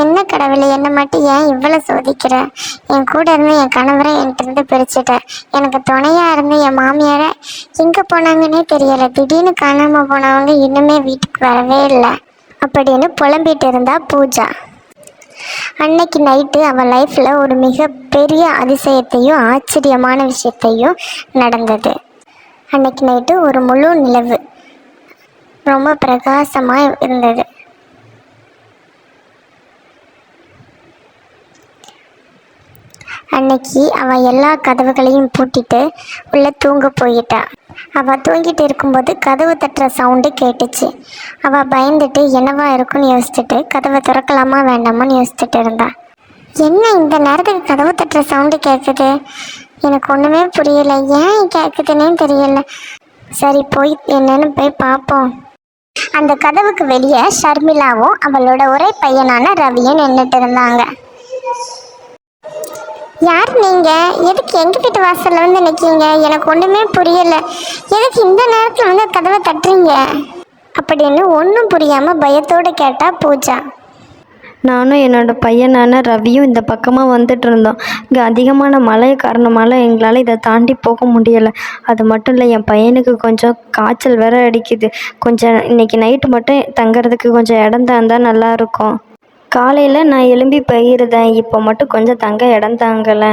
என்ன கடவுளே, என்னை மட்டும் ஏன் இவ்வளோ சோதிக்கிற? என் கூட இருந்து என் கணவரை என்கிட்ட பிரிச்சுட்ட. எனக்கு துணையாக இருந்து என் மாமியாரை எங்கே போனாங்கன்னே தெரியலை. திடீர்னு காணாமல் போனவங்க இன்னுமே வீட்டுக்கு வரவே இல்லை அப்படின்னு புலம்பிட்டு இருந்தா பூஜா. அன்னைக்கு நைட்டு அவள் லைஃப்பில் ஒரு மிகப்பெரிய அதிசயத்தையும் ஆச்சரியமான விஷயத்தையும் நடந்தது. அன்னைக்கு நைட்டு ஒரு முழு நிலவு ரொம்ப பிரகாசமாக இருந்தது. அன்னைக்கு அவள் எல்லா கதவுகளையும் பூட்டிட்டு உள்ளே தூங்க போயிட்டா. அவள் தூங்கிட்டு இருக்கும்போது கதவு தட்டுற சவுண்டு கேட்டுச்சு. அவள் பயந்துட்டு என்னவா இருக்குன்னு யோசிச்சுட்டு கதவை திறக்கலாமா வேண்டாமான்னு யோசிச்சுட்டு இருந்தா. என்ன இந்த நேரத்துக்கு கதவு தட்டுற சவுண்டு கேட்குது? எனக்கு ஒன்றுமே புரியலை, ஏன் கேட்குதுன்னே தெரியல. சரி, போய் என்னன்னு போய் பார்ப்போம். அந்த கதவுக்கு வெளியே ஷர்மிளாவும் அவளோட ஒரே பையனான ரவியும் நின்றுட்டு இருந்தாங்க. யார் நீங்க? எதுக்கு எங்க வீட்டு வாசல்ல வந்து நிற்கீங்க? எனக்கு ஒன்றுமே புரியலை. எதுக்கு இந்த நேரத்தில் வந்து கதவை தட்டுறீங்க அப்படின்னு ஒன்றும் புரியாமல் பயத்தோடு கேட்டா பூஜா. நானும் என்னோடய பையனான ரவியும் இந்த பக்கமாக வந்துட்டு இருந்தோம். இங்கே அதிகமான மழை காரணமால் எங்களால் இதை தாண்டி போக முடியலை. அது மட்டும் இல்லை, என் பையனுக்கு கொஞ்சம் காய்ச்சல் வேற அடிக்குது. கொஞ்சம் இன்னைக்கு நைட்டு மட்டும் தங்குறதுக்கு கொஞ்சம் இடம் இருந்தால் நல்லாயிருக்கும். காலையில் நான் எழும்பி போயிருந்தேன், இப்போ மட்டும் கொஞ்சம் தங்க இடம் தாங்கலை.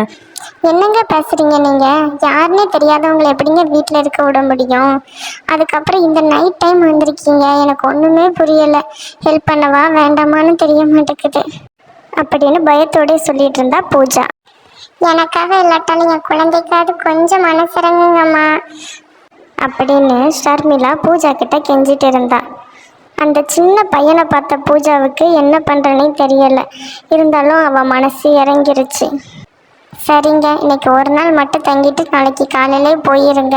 என்னங்க பேசுகிறீங்க நீங்கள்? யாருன்னே தெரியாதவங்களை எப்படிங்க வீட்டில் இருக்க விட முடியும்? அதுக்கப்புறம் இந்த நைட் டைம் வந்திருக்கீங்க, எனக்கு ஒன்றுமே புரியலை. ஹெல்ப் பண்ணவா வேண்டாமான்னு தெரிய மாட்டேங்குது அப்படின்னு பயத்தோடு சொல்லிட்டு இருந்தா பூஜா. எனக்காக இல்லாட்டாலும் என் குழந்தைக்காவது கொஞ்சம் மனசிறங்குங்கம்மா அப்படின்னு ஷர்மிளா பூஜா கிட்ட கெஞ்சிட்டு இருந்தா. அந்த சின்ன பையனை பார்த்த பூஜாவுக்கு என்ன பண்ணுறனே தெரியலை. இருந்தாலும் அவள் மனசு இறங்கிருச்சு. சரிங்க, இன்னைக்கு ஒரு நாள் மட்டும் தங்கிட்டு நாளைக்கு காலையிலே போயிருங்க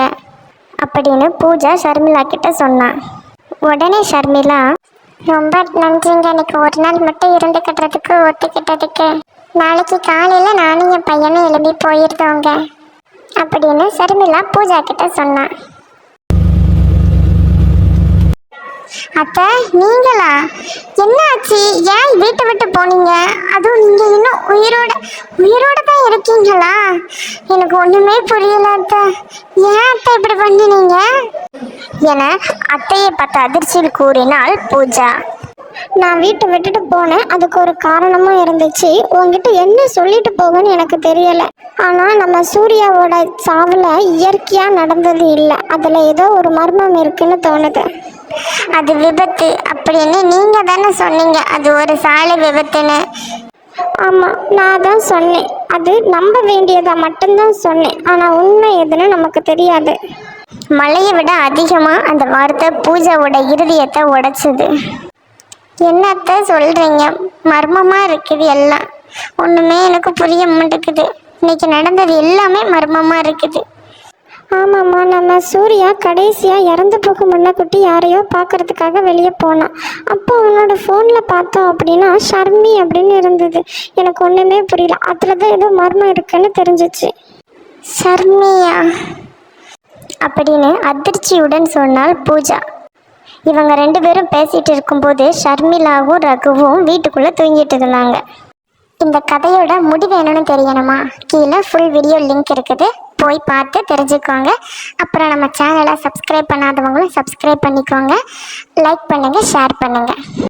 அப்படின்னு பூஜா ஷர்மிளா கிட்ட சொன்னான். உடனே ஷர்மிளா, ரொம்ப நன்றிங்க, இன்னைக்கு ஒரு நாள் மட்டும் இருந்துக்கிட்டதுக்கு ஒத்துக்கிட்டதுக்கு. நாளைக்கு காலையில் நானும் என் பையனும் எழுப்பி போயிருந்தோங்க அப்படின்னு ஷர்மிளா பூஜா கிட்ட சொன்னான். அத்தை, நீங்களா? என்ன ஆச்சு? ஏன் வீட்டை விட்டு போனீங்க? அதுவும் நீங்கள் இன்னும் உயிரோட தான் இருக்கீங்களா? எனக்கு ஒன்றுமே புரியல அத்தை. ஏன் அத்தை இப்படி பண்ணினீங்க என அத்தையை பார்த்து அதிர்ச்சியில் கூறினாள் பூஜா. நான் வீட்டை விட்டுட்டு போனேன், அதுக்கு ஒரு காரணமும் இருந்துச்சு. உங்ககிட்ட என்ன சொல்லிட்டு போகன்னு எனக்கு தெரியலை. ஆனால் நம்ம சூர்யாவோட சாவில் இயற்கையாக நடந்தது இல்லை, அதில் ஏதோ ஒரு மர்மம் இருக்குன்னு தோணுது. அது விபத்து அப்படின்னு நீங்கள் தானே சொன்னீங்க, அது ஒரு சாலை விபத்துன்னு. ஆமாம், நான் தான் சொன்னேன். அது நம்ப வேண்டியதை மட்டும்தான் சொன்னேன். ஆனால் உண்மை எதுன்னு நமக்கு தெரியாது. மழையை விட அதிகமாக அந்த வார்த்தை பூஜாவோட இருதயத்தை உடைச்சிது. என்னத்த சொல்கிறீங்க? மர்மமாக இருக்குது எல்லாம். ஒன்றுமே எனக்கு புரிய மாட்டேங்குது. இன்னைக்கு நடந்தது எல்லாமே மர்மமாக இருக்குது. ஆமாம்மா, நம்ம சூர்யா கடைசியாக இறந்து போக முன்னக்குட்டி யாரையோ பார்க்கறதுக்காக வெளியே போனான். அப்போ அவனோட ஃபோனில் பார்த்தோம் அப்படின்னா ஷர்மி அப்படின்னு இருந்தது. எனக்கு ஒன்றுமே புரியல. அதில் தான் ஏதோ மர்மம் இருக்குன்னு தெரிஞ்சிச்சு. ஷர்மியா அப்படின்னு அதிர்ச்சியுடன் சொன்னாள் பூஜா. இவங்க ரெண்டு பேரும் பேசிகிட்டு இருக்கும்போது ஷர்மிளாவும் ரகுவும் வீட்டுக்குள்ளே தூங்கிட்டு இருந்தாங்க. இந்த கதையோட முடிவு என்னன்னு தெரியணுமா? கீழே ஃபுல் வீடியோ லிங்க் இருக்குது, போய் பார்த்து தெரிஞ்சுக்கோங்க. அப்புறம் நம்ம சேனலை சப்ஸ்கிரைப் பண்ணாதவங்களும் சப்ஸ்கிரைப் பண்ணிக்கோங்க. லைக் பண்ணுங்கள், ஷேர் பண்ணுங்கள்.